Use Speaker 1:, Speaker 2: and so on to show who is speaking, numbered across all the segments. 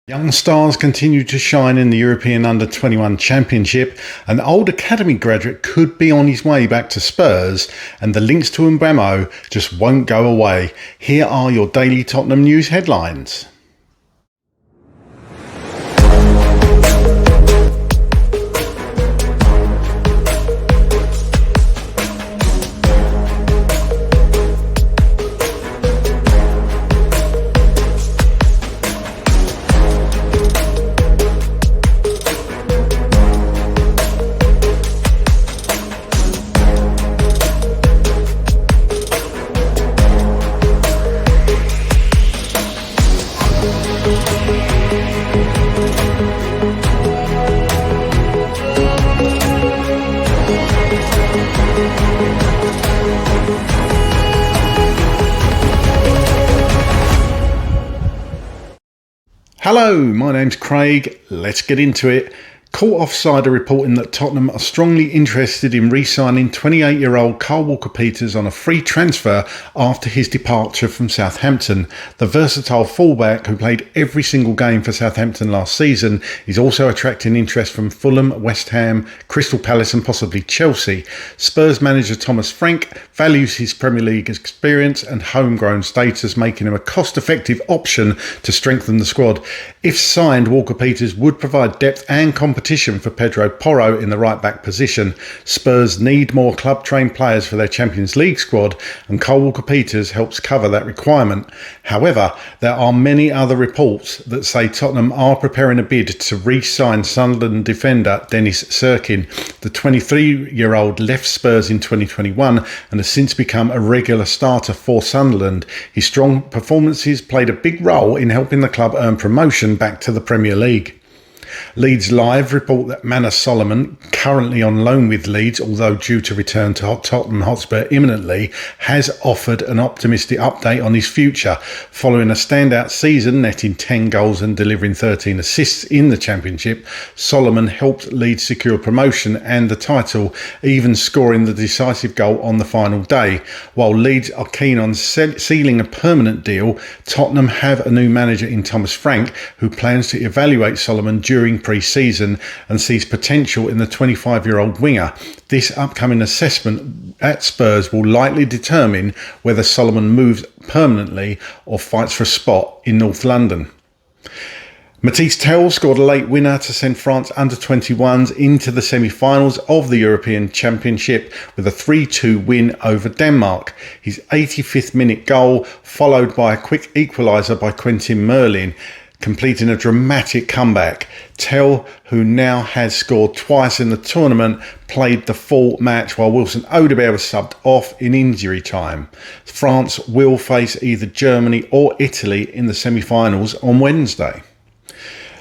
Speaker 1: Young stars continue to shine in the European Under-21 Championship. An old academy graduate could be on his way back to Spurs, and the links to Mbeumo just won't go away. Here are your daily Tottenham news headlines. Hello, my name's Craig. Let's get into it. Court Offside are reporting that Tottenham are strongly interested in re-signing 28-year-old Kyle Walker-Peters on a free transfer after his departure from Southampton. The versatile fullback, who played every single game for Southampton last season, is also attracting interest from Fulham, West Ham, Crystal Palace and possibly Chelsea. Spurs manager Thomas Frank values his Premier League experience and homegrown status, making him a cost-effective option to strengthen the squad. If signed, Walker-Peters would provide depth and competition for Pedro Porro in the right-back position. Spurs need more club-trained players for their Champions League squad, and Kyle Walker-Peters helps cover that requirement. However, there are many other reports that say Tottenham are preparing a bid to re-sign Sunderland defender Dennis Cirkin. The 23-year-old left Spurs in 2021 and has since become a regular starter for Sunderland. His strong performances played a big role in helping the club earn promotion back to the Premier League. Leeds Live report that Manor Solomon, currently on loan with Leeds, although due to return to Tottenham Hotspur imminently, has offered an optimistic update on his future. Following a standout season, netting 10 goals and delivering 13 assists in the Championship, Solomon helped Leeds secure promotion and the title, even scoring the decisive goal on the final day. While Leeds are keen on sealing a permanent deal, Tottenham have a new manager in Thomas Frank, who plans to evaluate Solomon during pre-season and sees potential in the 25-year-old winger. This upcoming assessment at Spurs will likely determine whether Solomon moves permanently or fights for a spot in North London. Mathys scored a late winner to send France under-21s into the semi-finals of the European Championship with a 3-2 win over Denmark. His 85th minute goal followed by a quick equaliser by Quentin Merlin, completing a dramatic comeback. Tell, who now has scored twice in the tournament, played the full match while Wilson Odobert was subbed off in injury time. France will face either Germany or Italy in the semi-finals on Wednesday.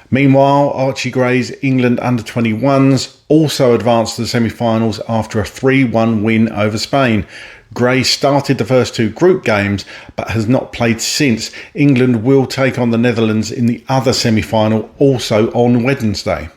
Speaker 1: Meanwhile, Archie Gray's England under-21s also advanced to the semi-finals after a 3-1 win over Spain. Gray started the first two group games but has not played since. England will take on the Netherlands in the other semi-final also on Wednesday.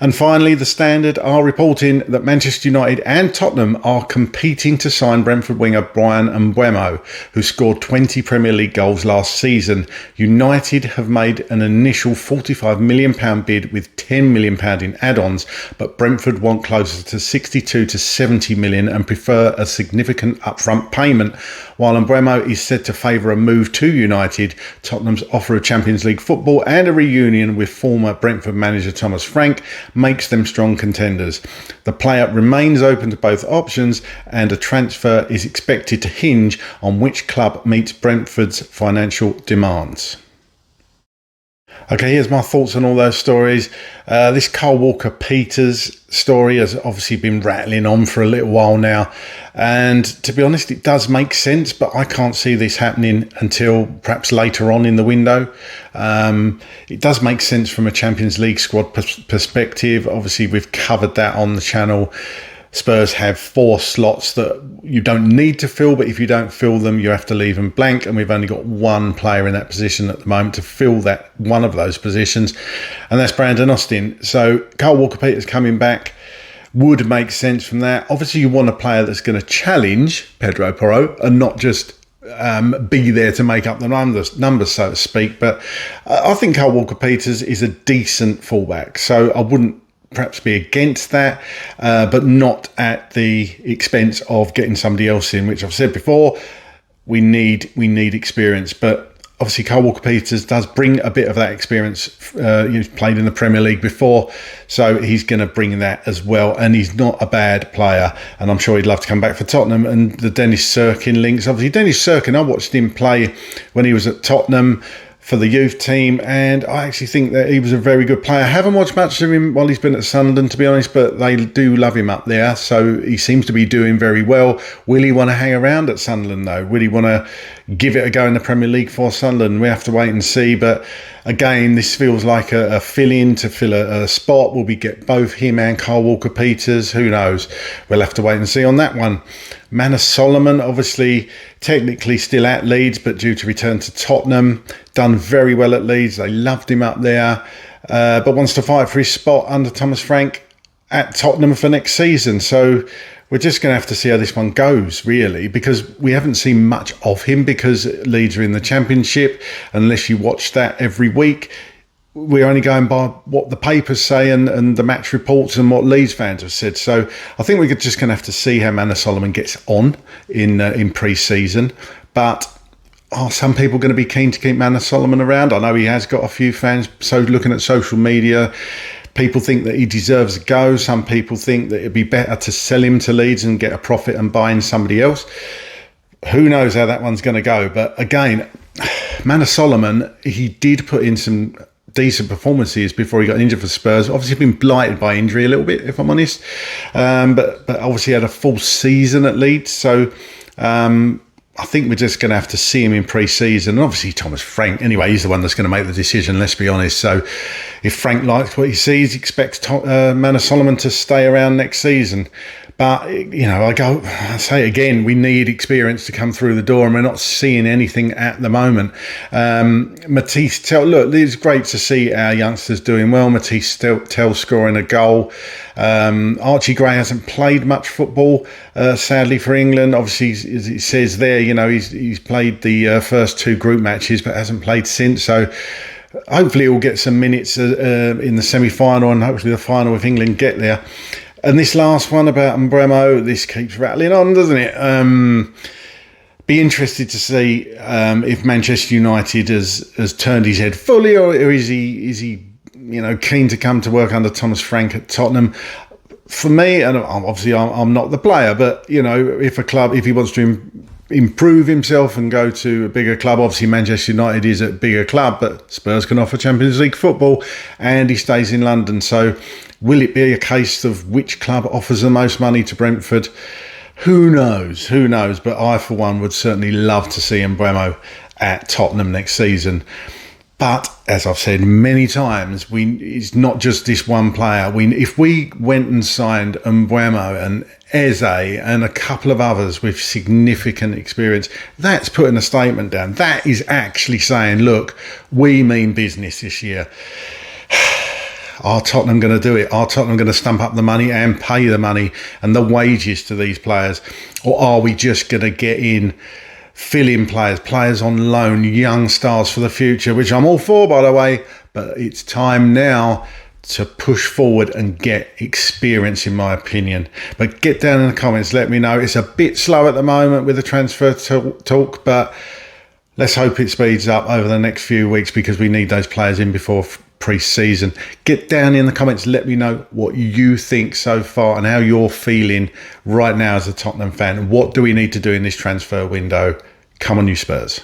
Speaker 1: And finally, The Standard are reporting that Manchester United and Tottenham are competing to sign Brentford winger Bryan Mbeumo, who scored 20 Premier League goals last season. United have made an initial £45 million bid with £10 million in add-ons, but Brentford want closer to 62 to 70 million and prefer a significant upfront payment. While Mbeumo is said to favour a move to United, Tottenham's offer of Champions League football and a reunion with former Brentford manager Thomas Frank makes them strong contenders. The player remains open to both options, and a transfer is expected to hinge on which club meets Brentford's financial demands. Okay, here's my thoughts on all those stories. This Kyle Walker-Peters story has obviously been rattling on for a little while now. And to be honest, it does make sense, but I can't see this happening until perhaps later on in the window. It does make sense from a Champions League squad perspective. Obviously, we've covered that on the channel. Spurs have 4 slots that you don't need to fill, but if you don't fill them, you have to leave them blank. And we've only got one player in that position at the moment to fill that one of those positions, and that's Brandon Austin. So Kyle Walker-Peters coming back would make sense from that. Obviously, you want a player that's going to challenge Pedro Porro and not just be there to make up the numbers, so to speak. But I think Kyle Walker-Peters is a decent fullback, so I wouldn't perhaps be against that, but not at the expense of getting somebody else in, which I've said before, we need experience. But obviously Kyle Walker-Peters does bring a bit of that experience. He's played in the Premier League before, so he's going to bring that as well. And he's not a bad player, and I'm sure he'd love to come back for Tottenham. And the Dennis Cirkin links, obviously Dennis Cirkin, I watched him play when he was at Tottenham for the youth team, and I actually think that he was a very good player. I haven't watched much of him while he's been at Sunderland, to be honest, but they do love him up there, so he seems to be doing very well. Will he want to hang around at Sunderland, though? Will he want to give it a go in the Premier League for Sunderland? We have to wait and see, but again, this feels like a fill-in to fill a spot. Will we get both him and Kyle Walker-Peters? Who knows? We'll have to wait and see on that one. Manor Solomon, obviously technically still at Leeds, but due to return to Tottenham, done very well at Leeds. They loved him up there, but wants to fight for his spot under Thomas Frank at Tottenham for next season. So we're just going to have to see how this one goes, really, because we haven't seen much of him because Leeds are in the Championship. Unless you watch that every week, we're only going by what the papers say and the match reports and what Leeds fans have said. So I think we're just going to have to see how Manor Solomon gets on in pre-season. But are some people going to be keen to keep Manor Solomon around? I know he has got a few fans. So looking at social media, people think that he deserves a go. Some people think that it'd be better to sell him to Leeds and get a profit and buy in somebody else. Who knows how that one's going to go? But again, Manor Solomon, he did put in some decent performances before he got injured for Spurs. Obviously been blighted by injury a little bit, if I'm honest, but obviously had a full season at Leeds. So I think we're just going to have to see him in pre-season. And obviously Thomas Frank, anyway, he's the one that's going to make the decision, let's be honest. So if Frank likes what he sees, he expects Manor Solomon to stay around next season. But, you know, I say it again, we need experience to come through the door, and we're not seeing anything at the moment. Mathys, look, it's great to see our youngsters doing well. Mathys scoring a goal. Archie Gray hasn't played much football, sadly, for England. Obviously, as it says there, you know, he's played the first two group matches, but hasn't played since. So hopefully he'll get some minutes in the semi-final, and hopefully the final if England get there. And this last one about Mbeumo, this keeps rattling on, doesn't it? Be interested to see if Manchester United has turned his head fully, or is he keen to come to work under Thomas Frank at Tottenham. For me, and obviously I'm not the player, but if he wants to improve himself and go to a bigger club, obviously Manchester United is a bigger club, but Spurs can offer Champions League football, and he stays in London. So will it be a case of which club offers the most money to Brentford? Who knows? But I, for one, would certainly love to see Mbeumo at Tottenham next season. But as I've said many times, it's not just this one player. If we went and signed Mbeumo and Eze and a couple of others with significant experience, that's putting a statement down. That is actually saying, look, we mean business this year. Are Tottenham going to do it? Are Tottenham going to stump up the money and pay the money and the wages to these players? Or are we just going to get in fill-in players on loan, young stars for the future, which I'm all for, by the way, but it's time now to push forward and get experience, in my opinion. But get down in the comments, let me know. It's a bit slow at the moment with the transfer talk, but let's hope it speeds up over the next few weeks, because we need those players in before pre-season. Get down in the comments, let me know what you think so far and how you're feeling right now as a Tottenham fan. What do we need to do in this transfer window? Come on, you Spurs.